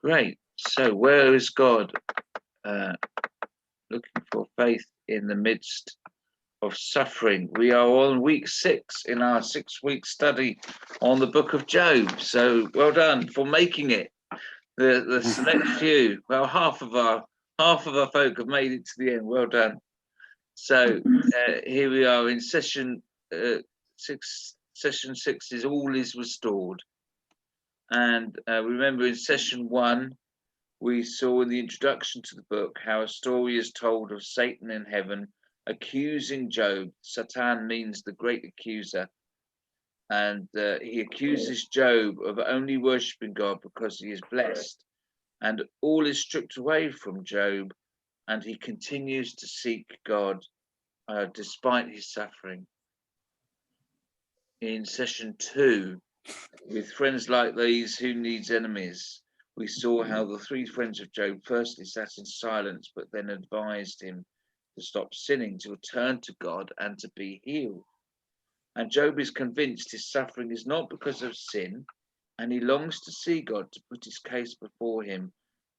Great. So where is God? Looking for faith in the midst of suffering. We are on week 6 in our 6-week study on the book of Job. So well done for making it. The select few, well, half of our folk have made it to the end. Well done. So here we are in session 6. Session 6 is all is restored. And remember in session 1, we saw in the introduction to the book how a story is told of Satan in heaven accusing Job. Satan means the great accuser. And he accuses Job of only worshipping God because he is blessed. And all is stripped away from Job. And he continues to seek God despite his suffering. In session 2, with friends like these, who needs enemies? We saw how the 3 friends of Job firstly sat in silence, but then advised him to stop sinning, to return to God and to be healed. And Job is convinced his suffering is not because of sin, and he longs to see God to put his case before him.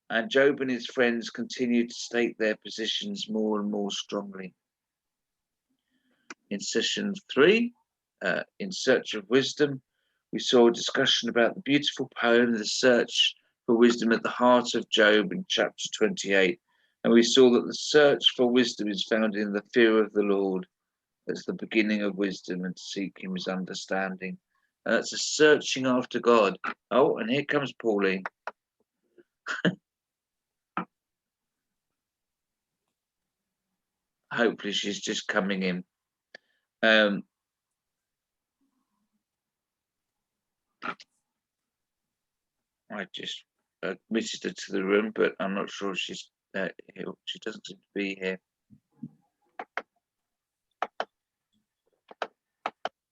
And Job and his friends continue to state their positions more and more strongly. In session 3, In Search of Wisdom, we saw a discussion about the beautiful poem, The Search for Wisdom, at the heart of Job in chapter 28. And we saw that the search for wisdom is found in the fear of the Lord as the beginning of wisdom, and to seek him is understanding. And that's a searching after God. Oh, and here comes Pauline. Hopefully she's just coming in. I just admitted her to the room, but I'm not sure she's here. She doesn't seem to be here.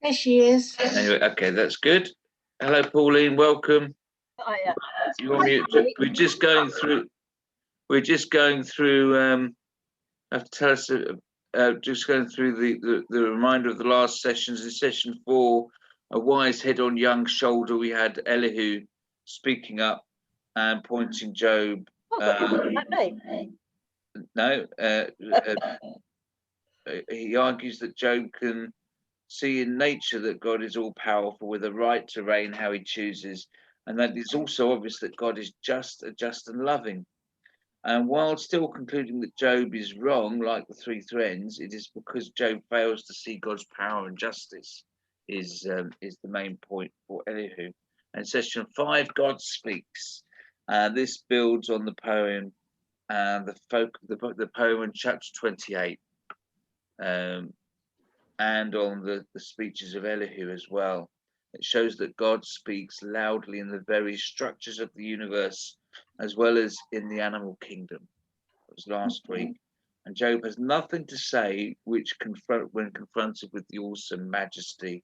There she is. Anyway, okay, that's good. Hello, Pauline. Welcome. Hiya. You're on mute. We're just going through. Have to tell us. Just going through the reminder of the last sessions. In session 4, a wise head on young shoulder, we had Elihu speaking up and pointing Job. No, he argues that Job can see in nature that God is all powerful, with a right to reign how he chooses, and that it's also obvious that God is just and loving. And while still concluding that Job is wrong, like the 3 friends, it is because Job fails to see God's power and justice is the main point for Elihu. And session 5, God speaks. This builds on the poem and the poem in chapter 28, and on the speeches of Elihu as well. It shows that God speaks loudly in the very structures of the universe, as well as in the animal kingdom. It was last week. And Job has nothing to say when confronted with the awesome majesty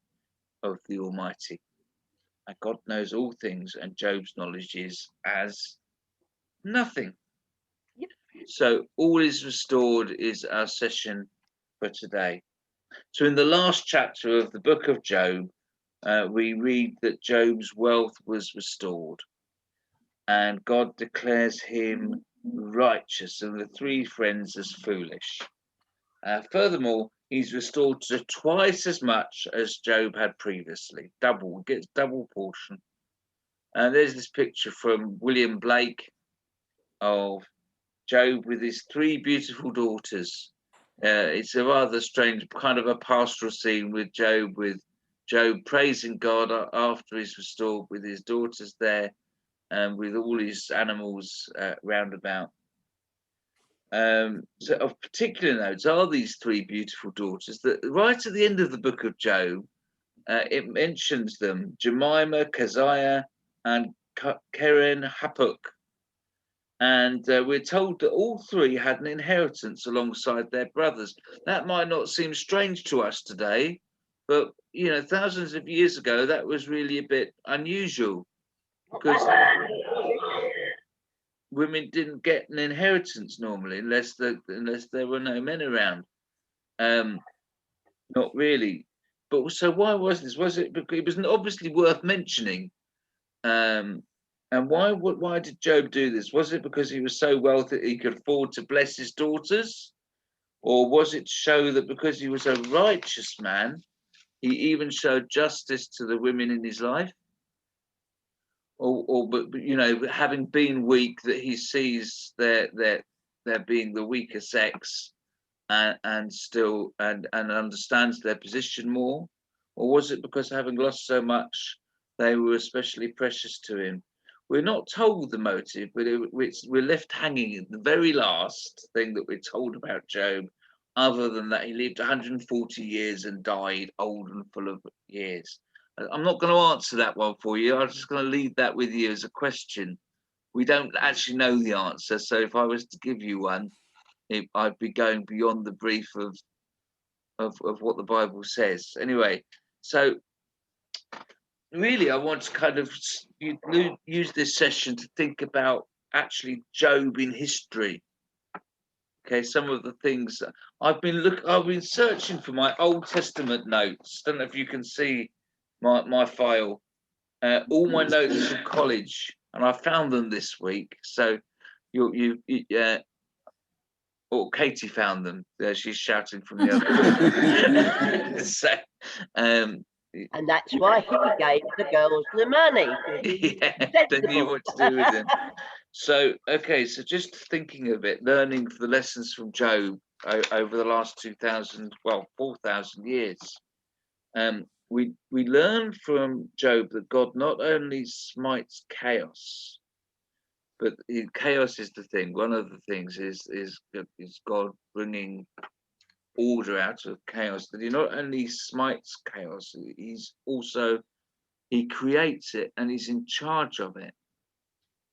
of the Almighty. And God knows all things, and Job's knowledge is as nothing. Yep. So all is restored is our session for today. So in the last chapter of the book of Job, we read that Job's wealth was restored, and God declares him righteous and the 3 friends as foolish. Furthermore, he's restored to twice as much as Job had previously. Gets double portion. And there's this picture from William Blake of Job with his 3 beautiful daughters. It's a rather strange kind of a pastoral scene with Job praising God after he's restored, with his daughters there and with all his animals round about. So of particular note are these 3 beautiful daughters that right at the end of the book of Job, it mentions them: Jemima, Keziah, and Keren Hapuk. And we're told that all 3 had an inheritance alongside their brothers. That might not seem strange to us today, but thousands of years ago, that was really a bit unusual, because women didn't get an inheritance normally unless there were no men around. Not really. But so why was this? Was it because it was obviously worth mentioning? And why did Job do this? Was it because he was so wealthy that he could afford to bless his daughters? Or was it to show that because he was a righteous man, he even showed justice to the women in his life? But you know, having been weak, that he sees their being the weaker sex, and still and understands their position more? Or was it because having lost so much, they were especially precious to him? We're not told the motive, but we're left hanging. The very last thing that we're told about Job, other than that he lived 140 years and died old and full of years. I'm not going to answer that one for you. I'm just going to leave that with you as a question. We don't actually know the answer, so if I was to give you one, I'd be going beyond the brief of what the Bible says. Anyway, so really, I want to kind of use this session to think about actually Job in history. Okay, some of the things I've been searching for my Old Testament notes. Don't know if you can see my file, all my notes from college, and I found them this week. So or Katie found them. She's shouting from the other. So, and that's why he gave the girls the money. Yeah, they knew what to do with them. So, okay, so just thinking of it, learning the lessons from Job over the last 4,000 years. We learn from Job that God not only smites chaos, but chaos is the thing. One of the things is God bringing order out of chaos. That he not only smites chaos, he creates it and he's in charge of it.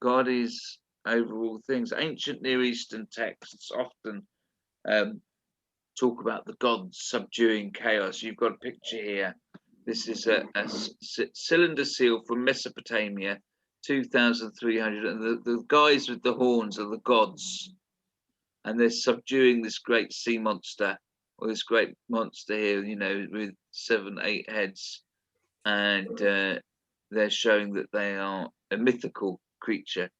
God is over all things. Ancient Near Eastern texts often talk about the gods subduing chaos. You've got a picture here. This is a cylinder seal from Mesopotamia, 2,300, and the guys with the horns are the gods, and they're subduing this great sea monster, or this great monster here, you know, with 7, 8 heads, and they're showing that they are a mythical creature.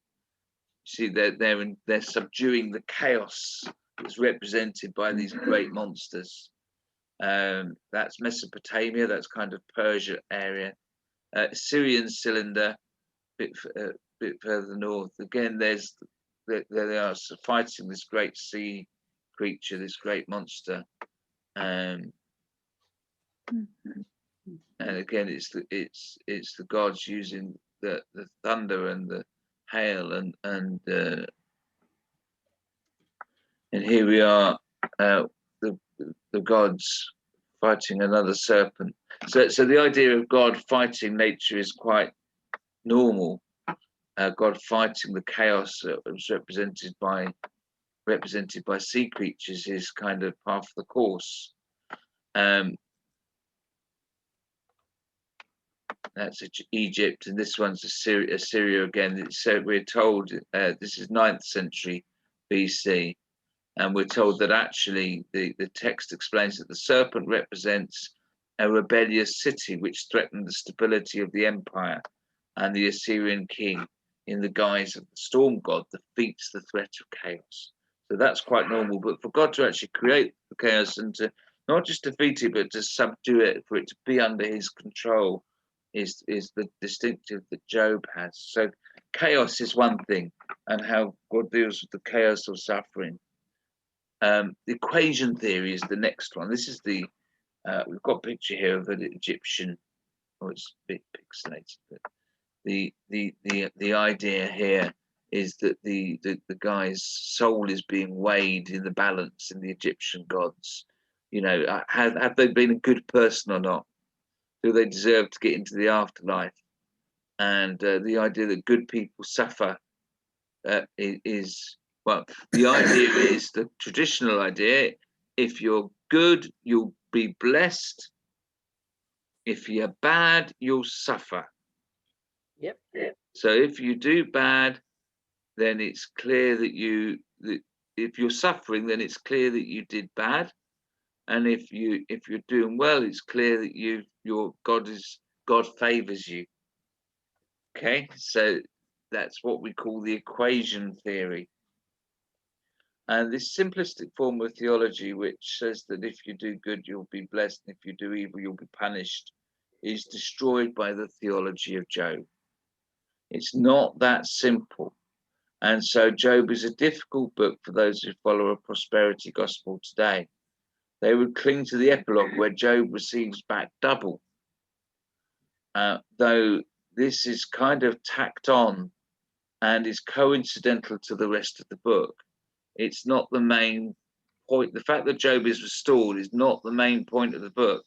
See, they're subduing the chaos that's represented by these great monsters. That's Mesopotamia. That's kind of Persia area. Syrian cylinder, bit further north. Again, they are fighting this great sea creature, this great monster, and again, it's the gods using the thunder and the hail, and here we are, the gods fighting another serpent. So the idea of God fighting nature is quite normal. God fighting the chaos that was represented by sea creatures is kind of part of the course. That's Egypt, and this one's Assyria again. So we're told this is 9th century BC, and we're told that actually the text explains that the serpent represents a rebellious city which threatened the stability of the empire, and the Assyrian king, in the guise of the storm god, defeats the threat of chaos. So that's quite normal. But for God to actually create the chaos and to not just defeat it, but to subdue it, for it to be under his control, is the distinctive that Job has. So chaos is one thing, and how God deals with the chaos of suffering. The equation theory is the next one. This is we've got a picture here of an Egyptian. Oh, it's a bit pixelated, but the idea here is that the guy's soul is being weighed in the balance in the Egyptian gods. You know, have they been a good person or not? Do they deserve to get into the afterlife? And the idea that good people suffer is, well, the idea is the traditional idea: if you're good, you'll be blessed. If you're bad, you'll suffer. Yep. So if you do bad, then it's clear that if you're suffering, then it's clear that you did bad. And if you're doing well, it's clear that God favors you. Okay, so that's what we call the equation theory. And this simplistic form of theology, which says that if you do good, you'll be blessed, and if you do evil, you'll be punished, is destroyed by the theology of Job. It's not that simple. And so Job is a difficult book for those who follow a prosperity gospel today. They would cling to the epilogue where Job receives back double. Though this is kind of tacked on and is coincidental to the rest of the book. It's not the main point. The fact that Job is restored is not the main point of the book.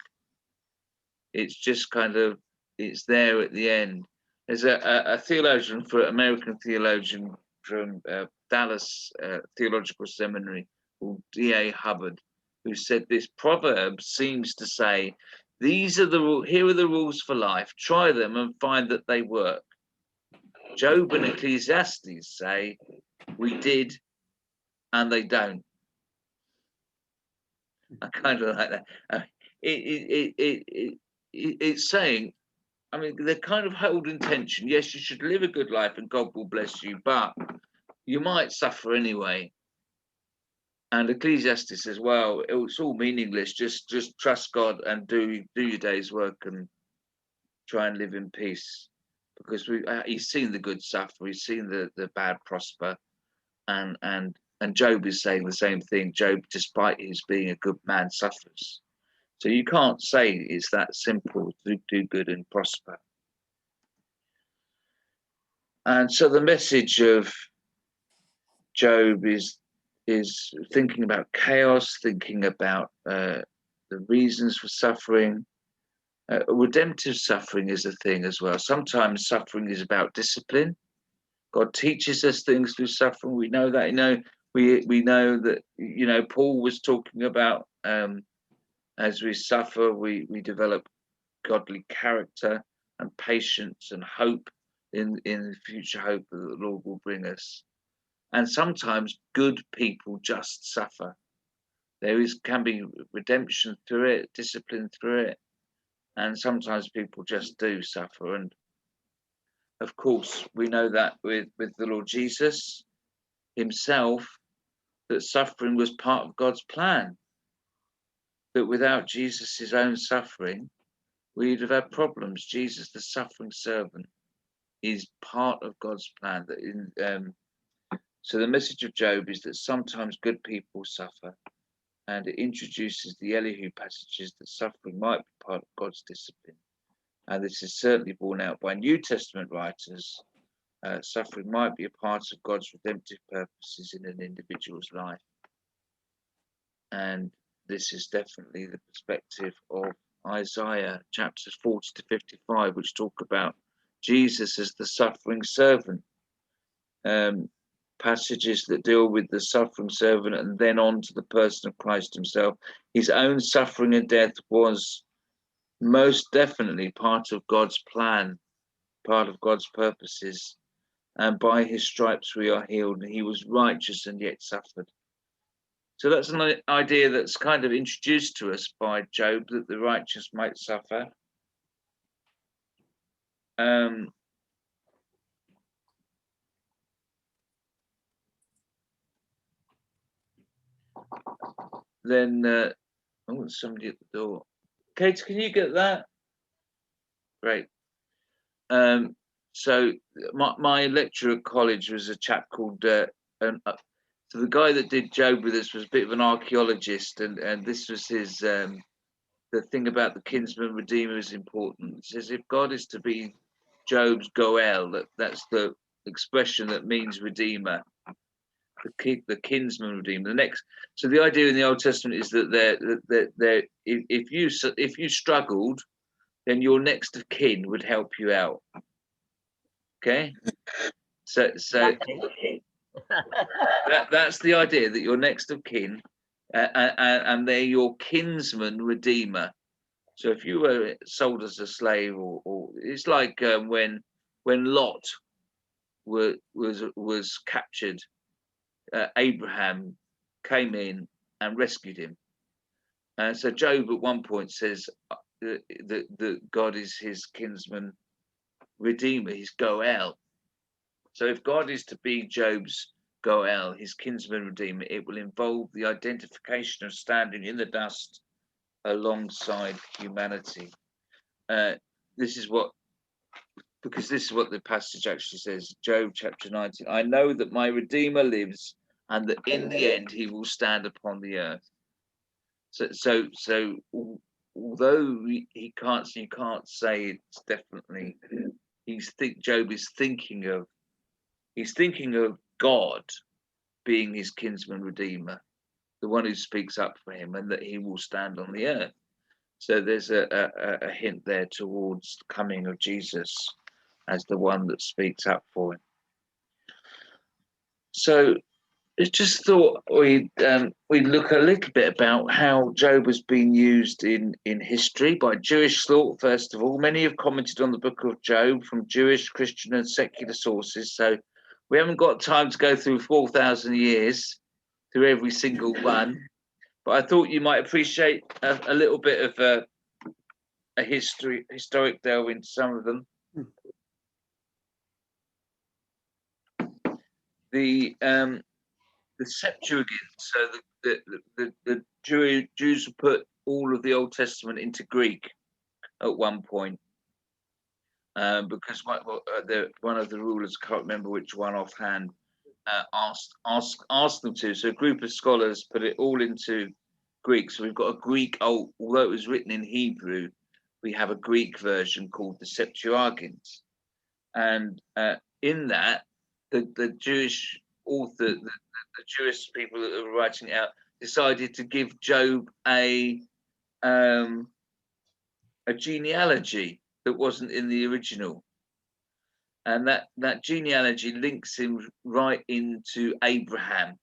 It's just kind of, it's there at the end. There's a theologian, American theologian from Dallas Theological Seminary called D.A. Hubbard, who said this proverb seems to say, here are the rules for life. Try them and find that they work. Job and Ecclesiastes say, we did, and they don't. I kind of like that. It's saying, I mean, they're kind of holding tension. Yes, you should live a good life and God will bless you, but you might suffer anyway. And Ecclesiastes says, well, it's all meaningless. Just trust God and do your day's work and try and live in peace. Because he's seen the good suffer, he's seen the bad prosper, and Job is saying the same thing. Job, despite his being a good man, suffers. So you can't say it's that simple to do good and prosper. And so the message of Job is thinking about chaos, thinking about the reasons for suffering. Redemptive suffering is a thing as well. Sometimes suffering is about discipline. God teaches us things through suffering. We know that. We know that. Paul was talking about as we suffer, we develop godly character and patience and hope in the future hope that the Lord will bring us. And sometimes good people just suffer. Can be redemption through it, discipline through it, and sometimes people just do suffer. And of course, we know that with the Lord Jesus himself, that suffering was part of God's plan. That without Jesus' own suffering, we'd have had problems. Jesus, the suffering servant, is part of God's plan. So the message of Job is that sometimes good people suffer, and it introduces the Elihu passages that suffering might be part of God's discipline. And this is certainly borne out by New Testament writers. Suffering might be a part of God's redemptive purposes in an individual's life. And this is definitely the perspective of Isaiah chapters 40 to 55, which talk about Jesus as the suffering servant. Passages that deal with the suffering servant and then on to the person of Christ himself. His own suffering and death was most definitely part of God's plan, part of God's purposes. And by his stripes we are healed. And he was righteous and yet suffered. So that's an idea that's kind of introduced to us by Job, that the righteous might suffer. Then somebody at the door. Kate, can you get that? Great. So my lecturer at college was a chap called so the guy that did Job with us was a bit of an archaeologist, and this was his the thing about the kinsman redeemer is important. It says if God is to be Job's Goel, that's the expression that means redeemer, the kinsman redeemer. So the idea in the Old Testament is that if you struggled, then your next of kin would help you out. Okay, so that's the idea, that you're next of kin, and they're your kinsman redeemer. So if you were sold as a slave, or it's like when Lot was captured, Abraham came in and rescued him. And so Job at one point says that God is his kinsman redeemer, his Goel. So if God is to be Job's Goel, his kinsman redeemer, it will involve the identification of standing in the dust alongside humanity. This is what the passage actually says, Job chapter 19. I know that my Redeemer lives, and that in the end he will stand upon the earth. So although he can't, you can't say it's definitely. Job is thinking of God being his kinsman redeemer, the one who speaks up for him, and that he will stand on the earth. So there's a hint there towards the coming of Jesus as the one that speaks up for him. So I just thought we'd look a little bit about how Job has been used in history by Jewish thought, first of all. Many have commented on the book of Job from Jewish, Christian and secular sources. So we haven't got time to go through 4,000 years through every single one. But I thought you might appreciate a little bit of a historic delve into some of them. The Septuagint, so the Jews put all of the Old Testament into Greek at one point, because one of the rulers, I can't remember which one offhand, asked them to. So a group of scholars put it all into Greek. So we've got a Greek, although it was written in Hebrew, we have a Greek version called the Septuagint, and in that the Jewish author, the Jewish people that were writing it out, decided to give Job a genealogy that wasn't in the original, and that genealogy links him right into Abraham.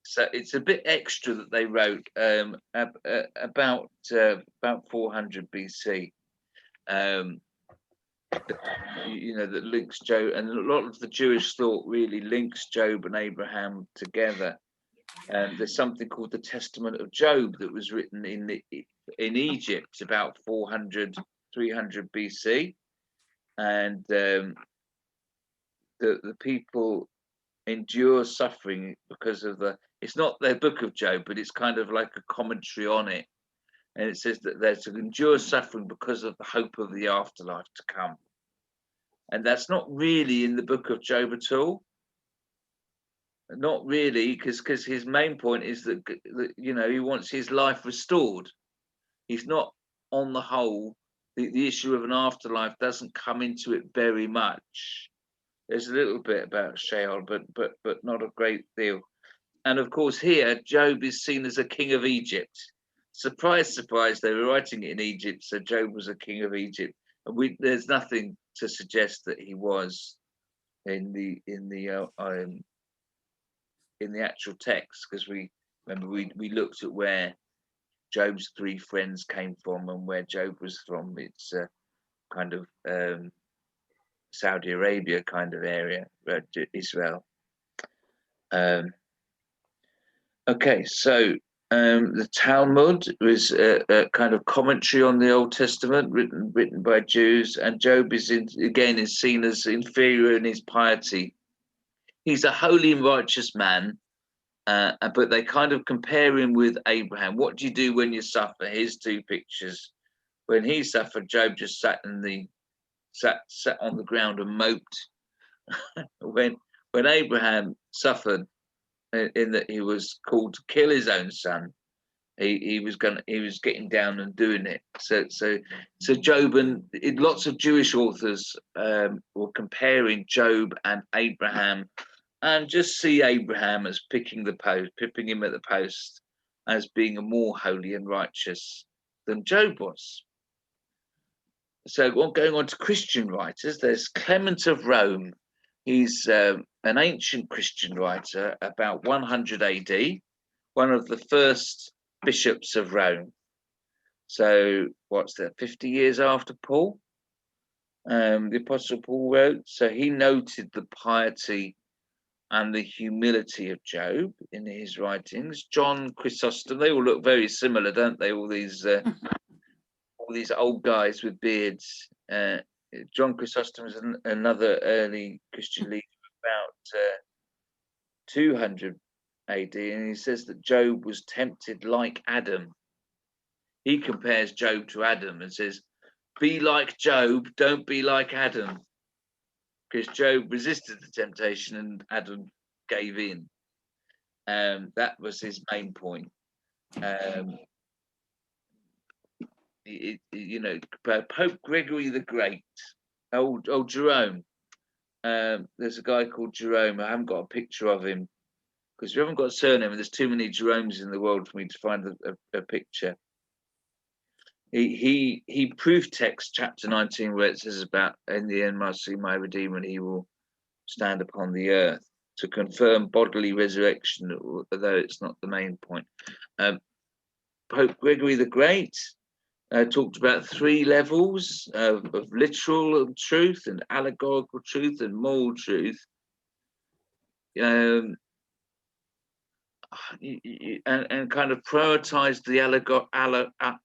So it's a bit extra that they wrote about 400 BC. That links Job, and a lot of the Jewish thought really links Job and Abraham together. And there's something called the Testament of Job that was written in Egypt about 300 BC, and the people endure suffering because of it's not their book of Job, but it's kind of like a commentary on it. And it says that they're to endure suffering because of the hope of the afterlife to come. And that's not really in the book of Job at all. Not really, because his main point is that he wants his life restored. He's not, on the whole, the issue of an afterlife doesn't come into it very much. There's a little bit about Sheol, but not a great deal. And of course, here Job is seen as a king of Egypt. Surprise, surprise! They were writing it in Egypt, so Job was a king of Egypt. And there's nothing to suggest that he was in the actual text, because we looked at where Job's three friends came from and where Job was from. It's kind of Saudi Arabia kind of area, Israel. Okay, so the Talmud was a kind of commentary on the Old Testament written by Jews, and Job is seen as inferior in his piety. He's a holy and righteous man, but they kind of compare him with Abraham. What do you do when you suffer? Here's two pictures. When he suffered, Job just sat on the ground and moped. when Abraham suffered, in that he was called to kill his own son, he was getting down and doing it. So Job, and lots of Jewish authors were comparing Job and Abraham, and just see Abraham as picking him at the post, as being more holy and righteous than Job was. So going on to Christian writers, there's Clement of Rome. He's an ancient Christian writer, about 100 AD, one of the first bishops of Rome. So what's that, 50 years after Paul? The Apostle Paul wrote. So he noted the piety and the humility of Job in his writings. John Chrysostom, they all look very similar, don't they? All these old guys with beards John Chrysostom is another early Christian leader about 200 AD, and he says that Job was tempted like Adam. He compares Job to Adam and says, be like Job, don't be like Adam. Because Job resisted the temptation and Adam gave in. That was his main point. Pope Gregory the Great, old Jerome. There's a guy called Jerome. I haven't got a picture of him because we haven't got a surname, and there's too many Jeromes in the world for me to find a picture. He proof text chapter 19 where it says about in the end must see my Redeemer and he will stand upon the earth to confirm bodily resurrection, although it's not the main point. Pope Gregory the Great talked about 3 levels of literal truth and allegorical truth and moral truth. And kind of prioritized the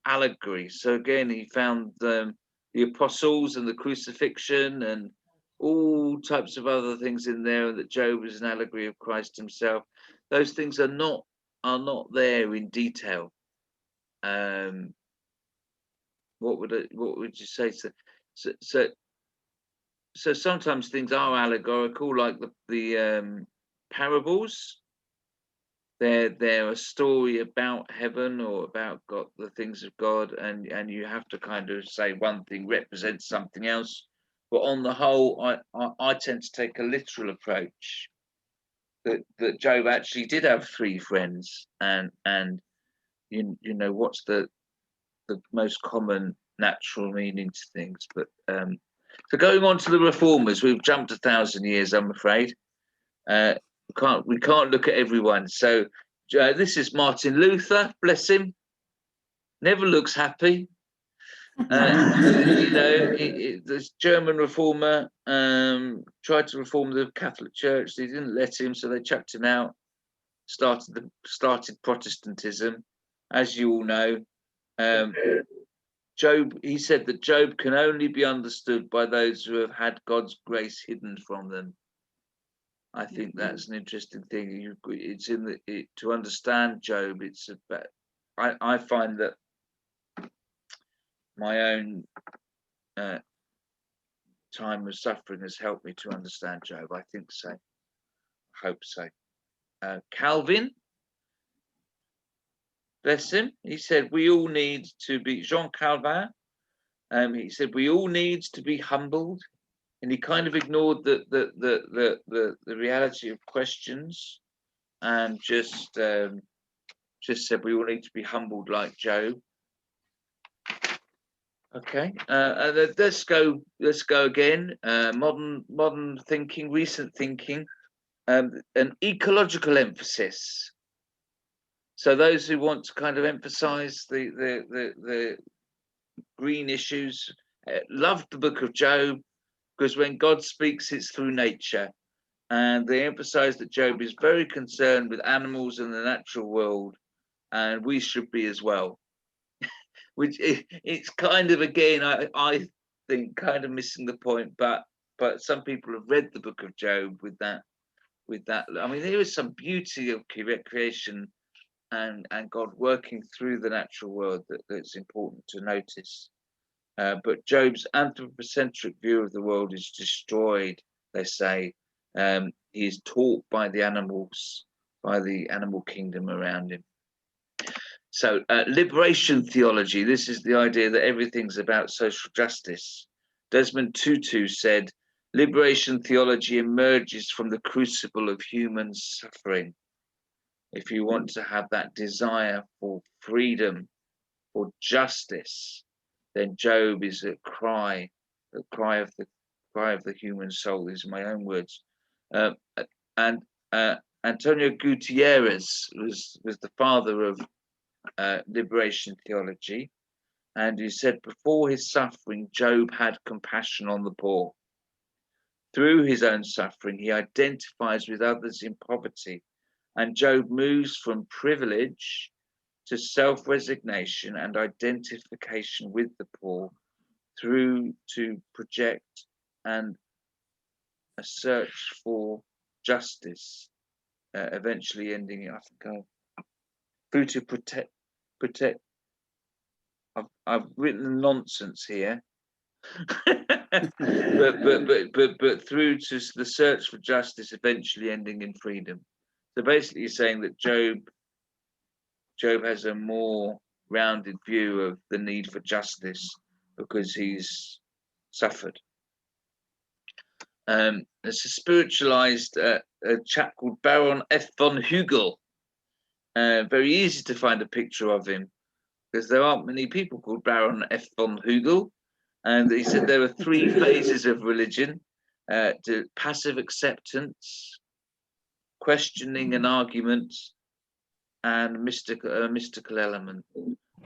allegory. So again, he found the apostles and the crucifixion and all types of other things in there, and that Job is an allegory of Christ himself. Those things are not there in detail. What would you say? So sometimes things are allegorical, like the parables. They're a story about heaven or about God, the things of God, and you have to kind of say one thing represents something else. But on the whole, I tend to take a literal approach. That Job actually did have 3 friends, and you know what's the most common natural meaning to things. But so going on to the reformers, we've jumped 1,000 years, I'm afraid. We can't look at everyone. So this is Martin Luther, bless him. Never looks happy. This German reformer tried to reform the Catholic Church. They didn't let him, so they chucked him out. Started Protestantism, as you all know. Job. He said that Job can only be understood by those who have had God's grace hidden from them. I think that's an interesting thing. It's to understand Job. It's about. I find that my own time of suffering has helped me to understand Job. I think so. I hope so. Calvin, bless him. He said we all need to be Jean Calvin. He said we all need to be humbled, and he kind of ignored the reality of questions, and just said we all need to be humbled like Job. Okay, let's go again. Modern thinking, recent thinking, an ecological emphasis. So those who want to kind of emphasize the green issues, love the book of Job, because when God speaks, it's through nature. And they emphasize that Job is very concerned with animals and the natural world, and we should be as well. Which it's kind of, again, I think kind of missing the point, but some people have read the book of Job with that. I mean, there is some beauty of creation and God working through the natural world that's important to notice. But Job's anthropocentric view of the world is destroyed, they say. He is taught by the animals, by the animal kingdom around him. So liberation theology, this is the idea that everything's about social justice. Desmond Tutu said, liberation theology emerges from the crucible of human suffering. If you want to have that desire for freedom, for justice, then Job is a cry, the cry of the human soul. These are my own words. And Antonio Gutierrez was the father of liberation theology, and he said before his suffering, Job had compassion on the poor. Through his own suffering, he identifies with others in poverty, and Job moves from privilege to self-resignation and identification with the poor through to project and a search for justice, eventually ending in, I think, through to protect. I've written nonsense here, but through to the search for justice, eventually ending in freedom. So basically, you're saying that Job has a more rounded view of the need for justice because he's suffered. There's a spiritualized a chap called Baron F. von Hugel. Very easy to find a picture of him because there aren't many people called Baron F. von Hugel. And he said there are 3 phases of religion: to passive acceptance, questioning and argument, and mystical element.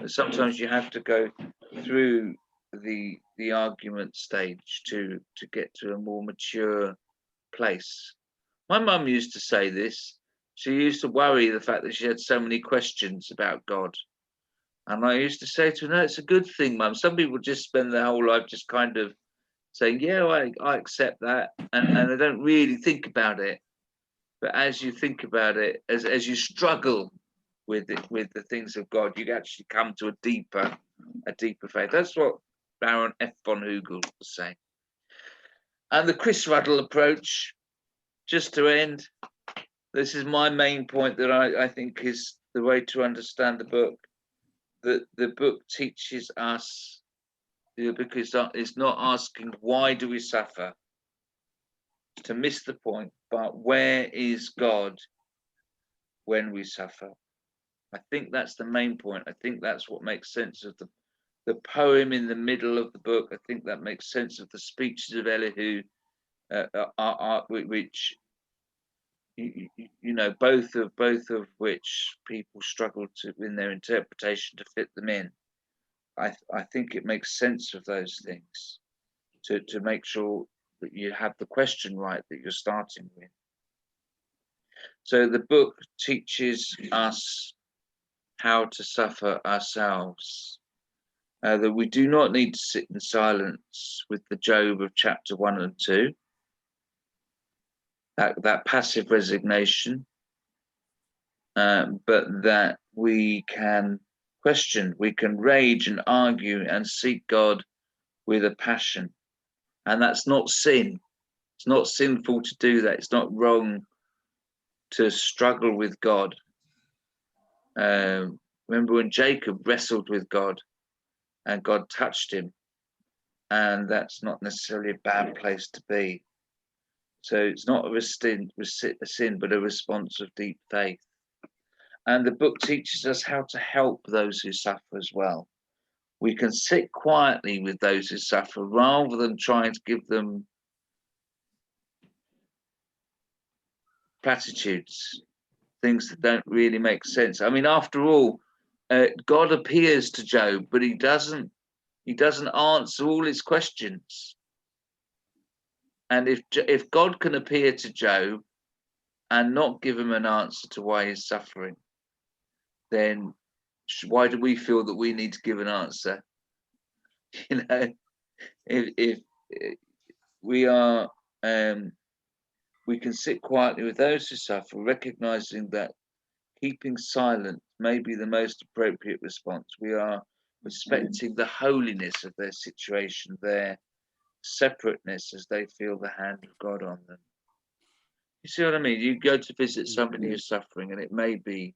Sometimes you have to go through the argument stage to get to a more mature place. My mum used to say this. She used to worry the fact that she had so many questions about God. And I used to say to her, no, it's a good thing, Mum. Some people just spend their whole life just kind of saying, yeah, I accept that. And they don't really think about it. But as you think about it, as you struggle with the things of God, you actually come to a deeper faith. That's what Baron F. von Hugel was saying. And the Chris Ruddle approach, just to end, this is my main point that I think is the way to understand the book. That the book teaches us, because it's not asking why do we suffer, to miss the point, but where is God when we suffer? I think that's the main point. I think that's what makes sense of the poem in the middle of the book. I think that makes sense of the speeches of Elihu, which both of which people struggle to in their interpretation to fit them in. I think it makes sense of those things to make sure that you have the question right that you're starting with. So the book teaches us how to suffer ourselves, that we do not need to sit in silence with the Job of chapter 1 and 2, that passive resignation, but that we can question, we can rage and argue and seek God with a passion. And that's not sin. It's not sinful to do that. It's not wrong to struggle with God. Remember when Jacob wrestled with God and God touched him, and that's not necessarily a bad place to be. So it's not a sin, but a response of deep faith. And the book teaches us how to help those who suffer as well. We can sit quietly with those who suffer rather than trying to give them platitudes, things that don't really make sense. I mean, after all, God appears to Job, but he doesn't answer all his questions. And if God can appear to Job and not give him an answer to why he's suffering, then why do we feel that we need to give an answer? If we are, we can sit quietly with those who suffer, recognizing that keeping silent may be the most appropriate response. We are respecting the holiness of their situation, their separateness as they feel the hand of God on them. You see what I mean? You go to visit somebody who's suffering, and it may be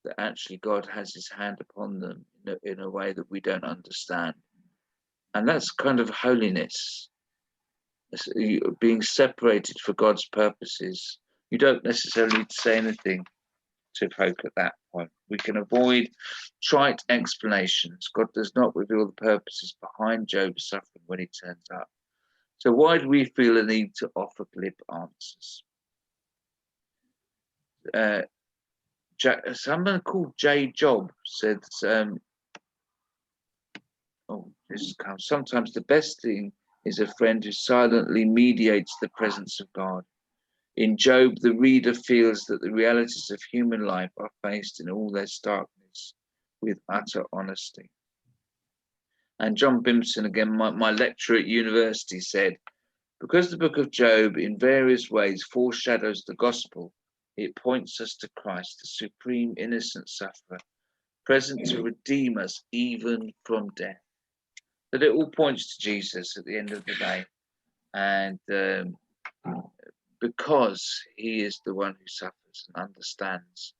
that actually God has his hand upon them in a way that we don't understand. And that's kind of holiness. It's being separated for God's purposes. You don't necessarily need to say anything to folk at that point. We can avoid trite explanations. God does not reveal the purposes behind Job's suffering when he turns up. So why do we feel a need to offer glib answers? Someone called J. Job said, sometimes the best thing is a friend who silently mediates the presence of God. In Job, the reader feels that the realities of human life are faced in all their starkness with utter honesty. And John Bimson, again, my lecturer at university, said, because the book of Job in various ways foreshadows the gospel, it points us to Christ, the supreme innocent sufferer, present to redeem us even from death. That it all points to Jesus at the end of the day. And because he is the one who suffers and understands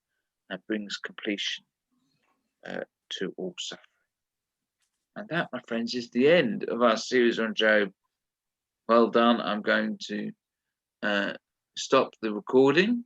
and brings completion to all suffering. And that, my friends, is the end of our series on Job. Well done. I'm going to stop the recording.